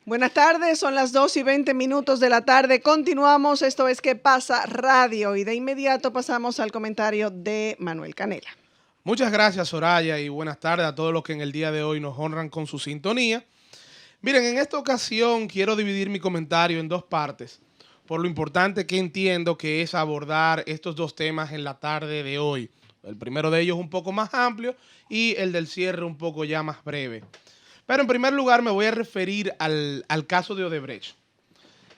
Buenas tardes, son las 2:20 de la tarde. Continuamos, esto es ¿Qué pasa radio? Y de inmediato pasamos al comentario de Manuel Canela. Muchas gracias, Soraya, y buenas tardes a todos los que en el día de hoy nos honran con su sintonía. Miren, en esta ocasión quiero dividir mi comentario en dos partes, por lo importante que entiendo que es abordar estos dos temas en la tarde de hoy. El primero de ellos un poco más amplio y el del cierre un poco ya más breve. Pero en primer lugar me voy a referir al caso de Odebrecht.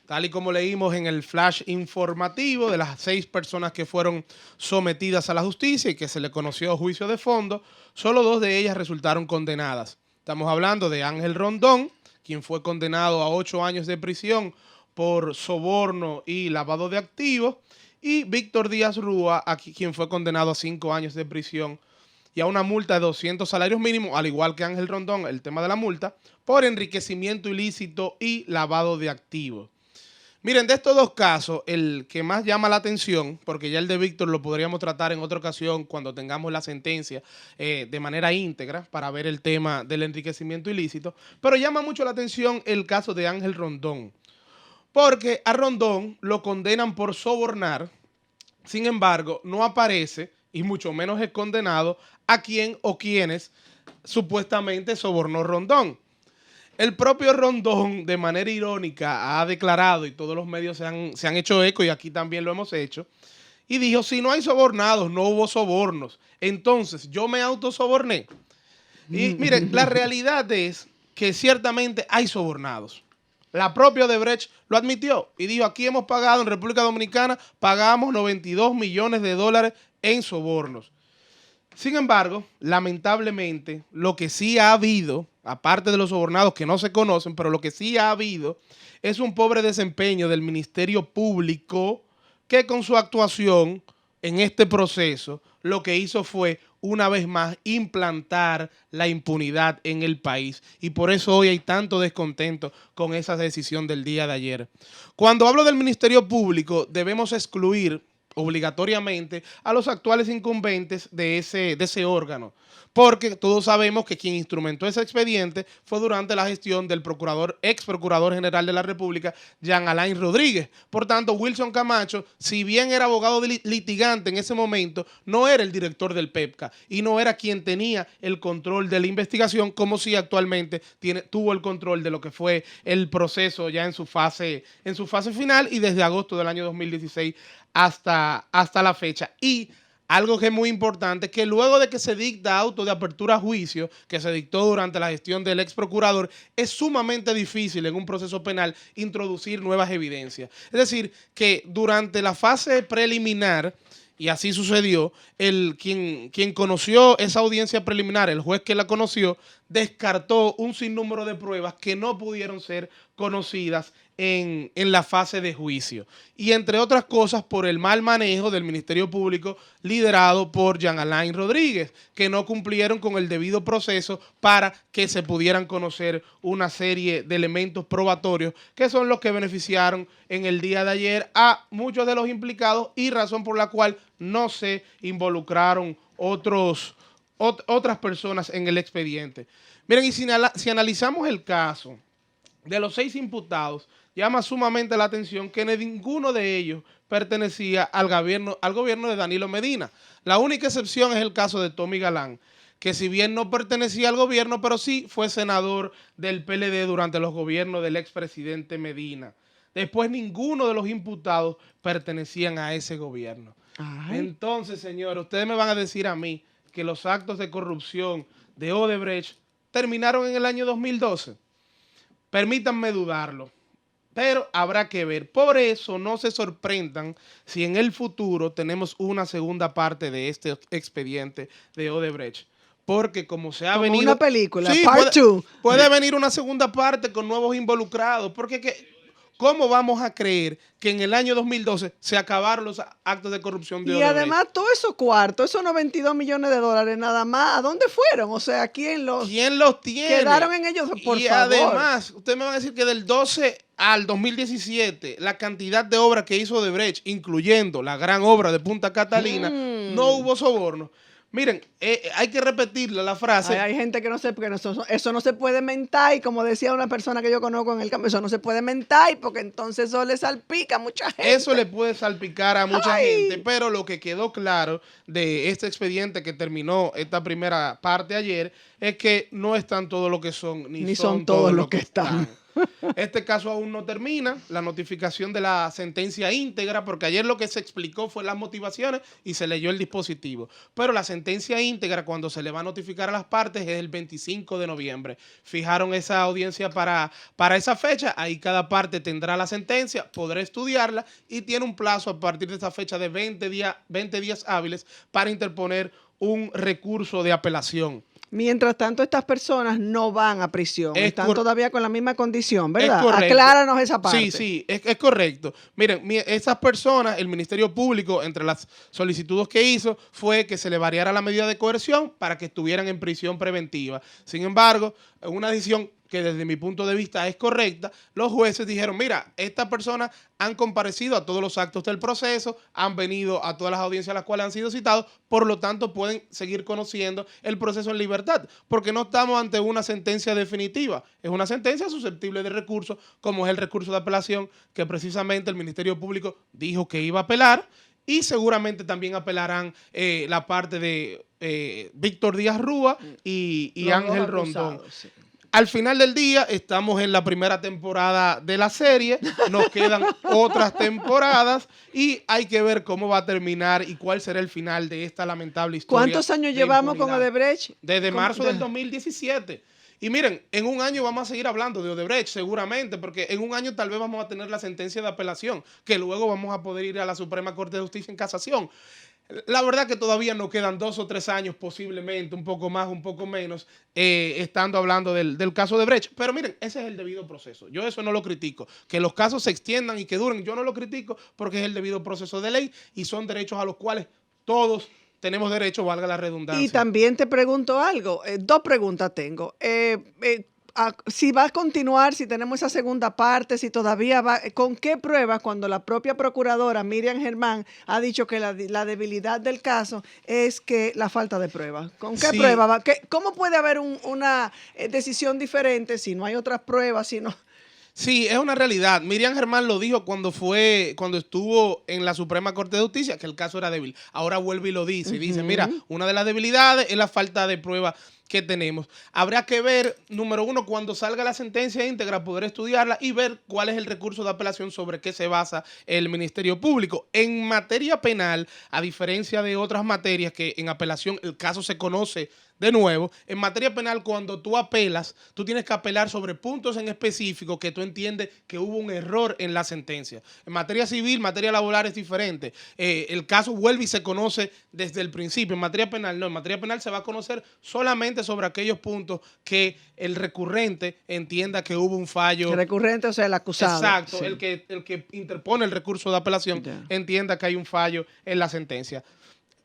Tal y como leímos en el flash informativo de las 6 personas que fueron sometidas a la justicia y que se le conoció juicio de fondo, solo 2 de ellas resultaron condenadas. Estamos hablando de Ángel Rondón, quien fue condenado a 8 años de prisión por soborno y lavado de activos, y Víctor Díaz Rúa, quien fue condenado a 5 años de prisión y a una multa de 200 salarios mínimos, al igual que Ángel Rondón, el tema de la multa, por enriquecimiento ilícito y lavado de activos. Miren, de estos dos casos, el que más llama la atención, porque ya el de Víctor lo podríamos tratar en otra ocasión cuando tengamos la sentencia de manera íntegra para ver el tema del enriquecimiento ilícito, pero llama mucho la atención el caso de Ángel Rondón, porque a Rondón lo condenan por sobornar, sin embargo, no aparece, y mucho menos es condenado, a quién o quienes supuestamente sobornó Rondón. El propio Rondón, de manera irónica, ha declarado, y todos los medios se han hecho eco, y aquí también lo hemos hecho, y dijo, si no hay sobornados, no hubo sobornos. Entonces, yo me autosoborné. Y miren, la realidad es que ciertamente hay sobornados. La propia Odebrecht lo admitió y dijo, aquí hemos pagado en República Dominicana, pagamos 92 millones de dólares en sobornos. Sin embargo, lamentablemente, lo que sí ha habido, aparte de los sobornados que no se conocen, pero lo que sí ha habido es un pobre desempeño del Ministerio Público que con su actuación en este proceso lo que hizo fue una vez más implantar la impunidad en el país, y por eso hoy hay tanto descontento con esa decisión del día de ayer. Cuando hablo del Ministerio Público debemos excluir obligatoriamente a los actuales incumbentes de ese órgano, porque todos sabemos que quien instrumentó ese expediente fue durante la gestión del ex procurador general de la República, Jean Alain Rodríguez. Por tanto, Wilson Camacho, si bien era abogado litigante en ese momento, no era el director del PEPCA y no era quien tenía el control de la investigación, como si actualmente tuvo el control de lo que fue el proceso ya en su fase final, y desde agosto del año 2016 hasta la fecha. Y algo que es muy importante, que luego de que se dicta auto de apertura a juicio, que se dictó durante la gestión del ex procurador, es sumamente difícil en un proceso penal introducir nuevas evidencias. Es decir, que durante la fase preliminar, y así sucedió, quien conoció esa audiencia preliminar, el juez que la conoció, descartó un sinnúmero de pruebas que no pudieron ser conocidas en la fase de juicio. Y entre otras cosas por el mal manejo del Ministerio Público liderado por Jean Alain Rodríguez, que no cumplieron con el debido proceso para que se pudieran conocer una serie de elementos probatorios que son los que beneficiaron en el día de ayer a muchos de los implicados, y razón por la cual no se involucraron otras personas en el expediente. Miren, y si analizamos el caso de los 6 imputados, llama sumamente la atención que ninguno de ellos pertenecía al gobierno de Danilo Medina. La única excepción es el caso de Tommy Galán, que si bien no pertenecía al gobierno, pero sí fue senador del PLD durante los gobiernos del expresidente Medina. Después ninguno de los imputados pertenecían a ese gobierno. Ay. Entonces, señores, ustedes me van a decir a mí que los actos de corrupción de Odebrecht terminaron en el año 2012. Permítanme dudarlo, pero habrá que ver. Por eso no se sorprendan si en el futuro tenemos una segunda parte de este expediente de Odebrecht. Porque como se ha como venido... una película, sí, part 2. Puede venir una segunda parte con nuevos involucrados. Porque ¿cómo vamos a creer que en el año 2012 se acabaron los actos de corrupción de Odebrecht? Y además todos esos cuartos, esos 92 millones de dólares nada más, ¿a dónde fueron? O sea, ¿quién los tiene? Quedaron en ellos, por y favor. Además, ustedes me van a decir que del 12 al 2017, la cantidad de obras que hizo Odebrecht, incluyendo la gran obra de Punta Catalina, no hubo soborno. Miren, hay que repetirle la frase. Hay gente que no sé, porque eso no se puede mentar, y como decía una persona que yo conozco en el campo, eso no se puede mentar, porque entonces eso le salpica a mucha gente. Eso le puede salpicar a mucha gente, pero lo que quedó claro de este expediente que terminó esta primera parte ayer es que no están todos los que son, ni son todos los que están. Este caso aún no termina, la notificación de la sentencia íntegra, porque ayer lo que se explicó fue las motivaciones y se leyó el dispositivo. Pero la sentencia íntegra, cuando se le va a notificar a las partes, es el 25 de noviembre. Fijaron esa audiencia para esa fecha, ahí cada parte tendrá la sentencia, podrá estudiarla y tiene un plazo a partir de esa fecha de 20 días hábiles para interponer un recurso de apelación. Mientras tanto, estas personas no van a prisión, están todavía con la misma condición, ¿verdad? Es acláranos esa parte. Sí, es correcto. Miren, esas personas, el Ministerio Público, entre las solicitudes que hizo, fue que se le variara la medida de coerción para que estuvieran en prisión preventiva. Sin embargo, una decisión que desde mi punto de vista es correcta, los jueces dijeron, mira, estas personas han comparecido a todos los actos del proceso, han venido a todas las audiencias a las cuales han sido citados, por lo tanto pueden seguir conociendo el proceso en libertad, porque no estamos ante una sentencia definitiva, es una sentencia susceptible de recurso, como es el recurso de apelación, que precisamente el Ministerio Público dijo que iba a apelar, y seguramente también apelarán la parte de Víctor Díaz Rúa y Ángel Rondón. Sí. Al final del día estamos en la primera temporada de la serie, nos quedan otras temporadas y hay que ver cómo va a terminar y cuál será el final de esta lamentable historia. ¿Cuántos años llevamos con Odebrecht? Desde marzo del 2017. Y miren, en un año vamos a seguir hablando de Odebrecht seguramente, porque en un año tal vez vamos a tener la sentencia de apelación, que luego vamos a poder ir a la Suprema Corte de Justicia en casación. La verdad que todavía nos quedan 2 o 3 años posiblemente, un poco más, un poco menos, estando hablando del caso de Brecht. Pero miren, ese es el debido proceso. Yo eso no lo critico. Que los casos se extiendan y que duren, yo no lo critico porque es el debido proceso de ley y son derechos a los cuales todos tenemos derecho, valga la redundancia. Y también te pregunto algo, 2 preguntas tengo. Si va a continuar, si tenemos esa segunda parte, si todavía va, ¿con qué pruebas cuando la propia procuradora Miriam Germán ha dicho que la debilidad del caso es que la falta de pruebas? ¿Con qué prueba va? ¿Cómo puede haber una decisión diferente si no hay otras pruebas? Si no... Sí, es una realidad. Miriam Germán lo dijo cuando estuvo en la Suprema Corte de Justicia, que el caso era débil. Ahora vuelve y lo dice. Y dice, mira, una de las debilidades es la falta de prueba que tenemos. Habrá que ver, número uno, cuando salga la sentencia íntegra, poder estudiarla y ver cuál es el recurso de apelación sobre qué se basa el Ministerio Público. En materia penal, a diferencia de otras materias que en apelación el caso se conoce de nuevo, en materia penal, cuando tú apelas, tú tienes que apelar sobre puntos en específico que tú entiendes que hubo un error en la sentencia. En materia civil, materia laboral es diferente. El caso vuelve y se conoce desde el principio. En materia penal no. En materia penal se va a conocer solamente sobre aquellos puntos que el recurrente entienda que hubo un fallo. El recurrente, o sea, el acusado. Exacto. Sí. El que interpone el recurso de apelación entienda que hay un fallo en la sentencia.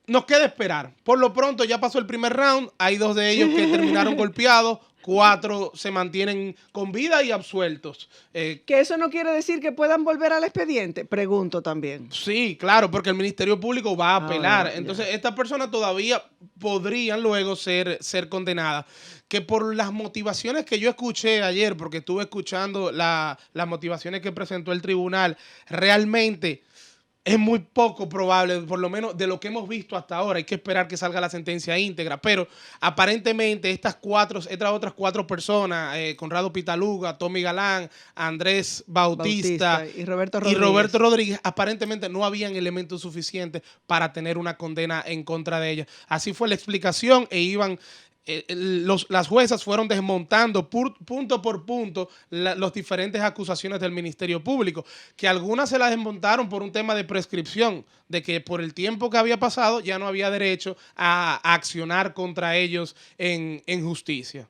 Nos queda esperar. Por lo pronto ya pasó el primer round. Hay 2 de ellos que terminaron golpeados. 4 se mantienen con vida y absueltos. ¿Que eso no quiere decir que puedan volver al expediente? Pregunto también. Sí, claro, porque el Ministerio Público va a apelar. Entonces, estas personas todavía podrían luego ser condenadas. Que por las motivaciones que yo escuché ayer, porque estuve escuchando las motivaciones que presentó el tribunal, realmente es muy poco probable, por lo menos de lo que hemos visto hasta ahora. Hay que esperar que salga la sentencia íntegra, pero aparentemente estas otras 4 personas, Conrado Pitaluga, Tommy Galán, Andrés Bautista y Roberto Rodríguez, aparentemente no habían elementos suficientes para tener una condena en contra de ellas. Así fue la explicación e iban... las juezas fueron desmontando punto por punto las diferentes acusaciones del Ministerio Público, que algunas se las desmontaron por un tema de prescripción, de que por el tiempo que había pasado ya no había derecho a accionar contra ellos en justicia.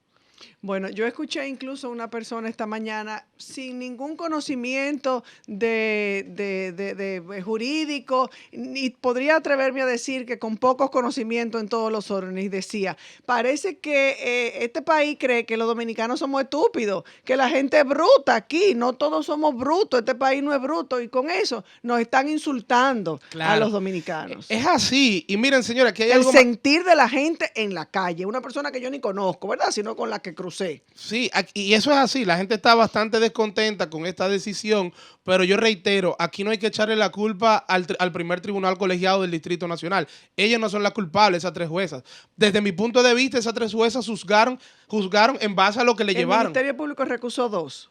Bueno, yo escuché incluso una persona esta mañana sin ningún conocimiento de jurídico, ni podría atreverme a decir que con pocos conocimientos en todos los órdenes, decía, parece que este país cree que los dominicanos somos estúpidos, que la gente es bruta aquí, no todos somos brutos, este país no es bruto, y con eso nos están insultando a Claro, los dominicanos. es así. Y miren, señora, aquí hay El algo más. sentir de la gente en la calle, una persona que yo ni conozco, ¿verdad? Sino con la que crucé. Sí, y eso es así. La gente está bastante descontenta con esta decisión, pero yo reitero, aquí no hay que echarle la culpa al primer tribunal colegiado del Distrito Nacional. Ellos no son las culpables, esas tres juezas. Desde mi punto de vista, esas tres juezas juzgaron en base a lo que le El llevaron. Ministerio Público recusó 2,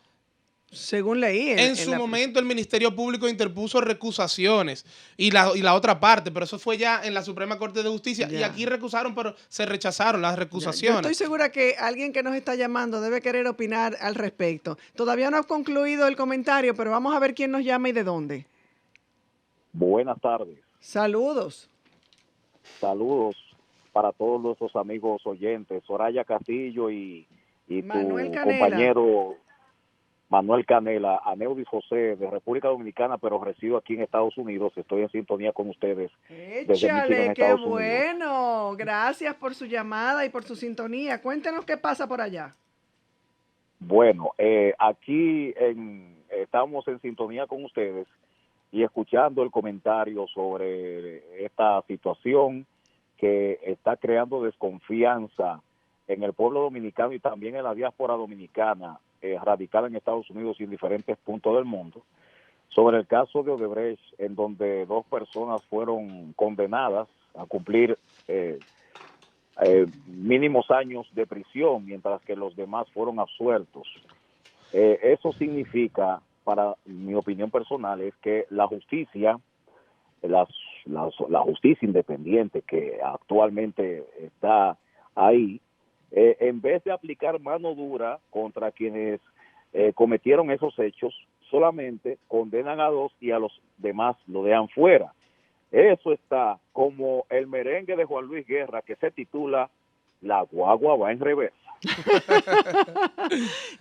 según leí. En su momento el Ministerio Público interpuso recusaciones y la otra parte, pero eso fue ya en la Suprema Corte de Justicia. Y Ya. aquí recusaron, pero se rechazaron las Yo recusaciones. estoy segura que alguien que nos está llamando debe querer opinar al respecto. Todavía no ha concluido el comentario, pero vamos a ver quién nos llama y de dónde. Buenas tardes. Saludos. Saludos para todos nuestros amigos oyentes, Soraya Castillo y Manuel tu Canela. compañero Manuel Canela, Aneudis José de República Dominicana, pero resido aquí en Estados Unidos. Estoy en sintonía con ustedes desde Michigan, Échale, qué Estados Unidos. bueno. Gracias por su llamada y por su sintonía. Cuéntenos qué pasa por allá. Bueno, aquí estamos en sintonía con ustedes y escuchando el comentario sobre esta situación que está creando desconfianza en el pueblo dominicano y también en la diáspora dominicana radicada en Estados Unidos y en diferentes puntos del mundo, sobre el caso de Odebrecht, en donde 2 personas fueron condenadas a cumplir mínimos años de prisión, mientras que los demás fueron absueltos. Eso significa, para mi opinión personal, es que la justicia, la justicia independiente que actualmente está ahí, en vez de aplicar mano dura contra quienes cometieron esos hechos, solamente condenan a 2 y a los demás lo dejan fuera. Eso está como el merengue de Juan Luis Guerra que se titula La guagua va en reversa.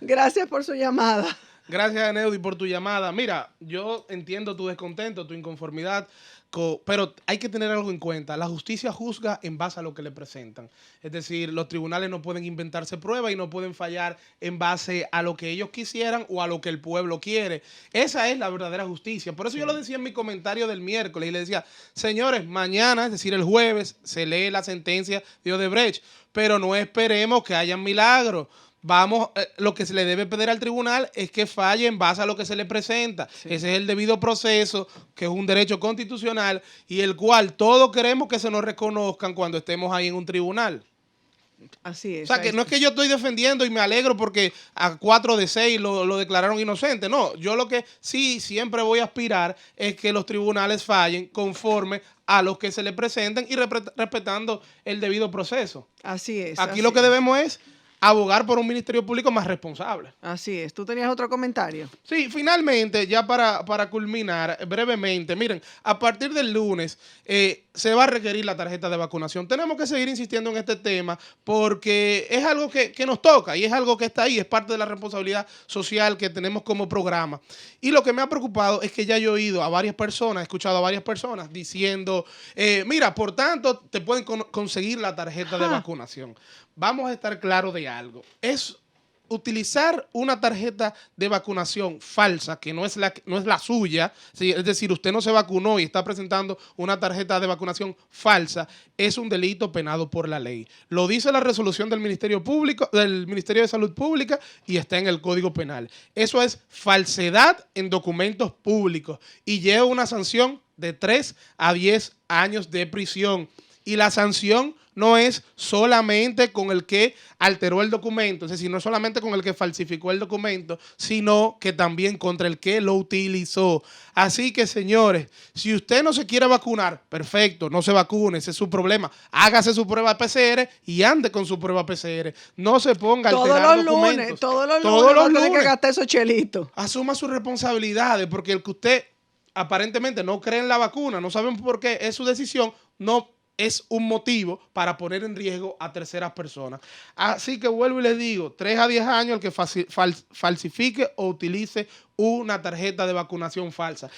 Gracias por su llamada. Gracias, Aneudi, por tu llamada. Mira, yo entiendo tu descontento, tu inconformidad, pero hay que tener algo en cuenta. La justicia juzga en base a lo que le presentan. Es decir, los tribunales no pueden inventarse pruebas y no pueden fallar en base a lo que ellos quisieran o a lo que el pueblo quiere. Esa es la verdadera justicia. Por eso yo lo decía en mi comentario del miércoles y le decía, señores, mañana, es decir, el jueves, se lee la sentencia de Odebrecht, pero no esperemos que haya milagros. Vamos, lo que se le debe pedir al tribunal es que falle en base a lo que se le presenta. Sí. Ese es el debido proceso, que es un derecho constitucional y el cual todos queremos que se nos reconozcan cuando estemos ahí en un tribunal. Así es. O sea, que no es que yo estoy defendiendo y me alegro porque a 4 de 6 lo declararon inocente. No, yo lo que sí siempre voy a aspirar es que los tribunales fallen conforme a los que se le presenten y respetando el debido proceso. Así es. Aquí así lo que debemos es abogar por un ministerio público más responsable. Así es. ¿Tú tenías otro comentario? Sí, finalmente, ya para culminar brevemente, miren, a partir del lunes se va a requerir la tarjeta de vacunación. Tenemos que seguir insistiendo en este tema porque es algo que nos toca y es algo que está ahí, es parte de la responsabilidad social que tenemos como programa. Y lo que me ha preocupado es que ya yo he oído a varias personas, he escuchado a varias personas diciendo, mira, por tanto, te pueden conseguir la tarjeta de vacunación. Vamos a estar claros de algo. Es utilizar una tarjeta de vacunación falsa, que no es la suya, ¿sí? Es decir, usted no se vacunó y está presentando una tarjeta de vacunación falsa, es un delito penado por la ley. Lo dice la resolución del Ministerio Público, del Ministerio de Salud Pública y está en el Código Penal. Eso es falsedad en documentos públicos y lleva una sanción de 3 a 10 años de prisión. Y la sanción no es solamente con el que alteró el documento, es decir, no solamente con el que falsificó el documento, sino que también contra el que lo utilizó. Así que, señores, si usted no se quiere vacunar, perfecto, no se vacune, ese es su problema. Hágase su prueba PCR y ande con su prueba PCR. No se ponga a alterar documentos. Todos los lunes tiene que gastar esos chelitos. Asuma sus responsabilidades, porque el que usted aparentemente no cree en la vacuna, no sabemos por qué, es su decisión, no es un motivo para poner en riesgo a terceras personas. Así que vuelvo y les digo, 3 a 10 años el que falsifique o utilice una tarjeta de vacunación falsa.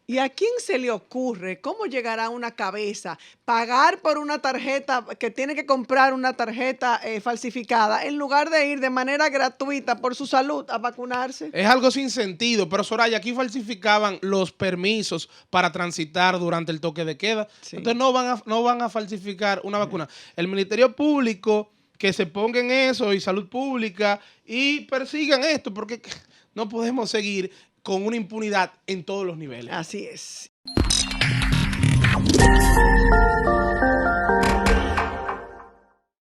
¿Y a quién se le ocurre, cómo llegará a una cabeza pagar por una tarjeta, que tiene que comprar una tarjeta falsificada, en lugar de ir de manera gratuita por su salud a vacunarse? Es algo sin sentido, pero Soraya, aquí falsificaban los permisos para transitar durante el toque de queda. Sí. Entonces no van a falsificar una vacuna. El Ministerio Público que se ponga en eso y Salud Pública y persigan esto, porque no podemos seguir con una impunidad en todos los niveles. Así es.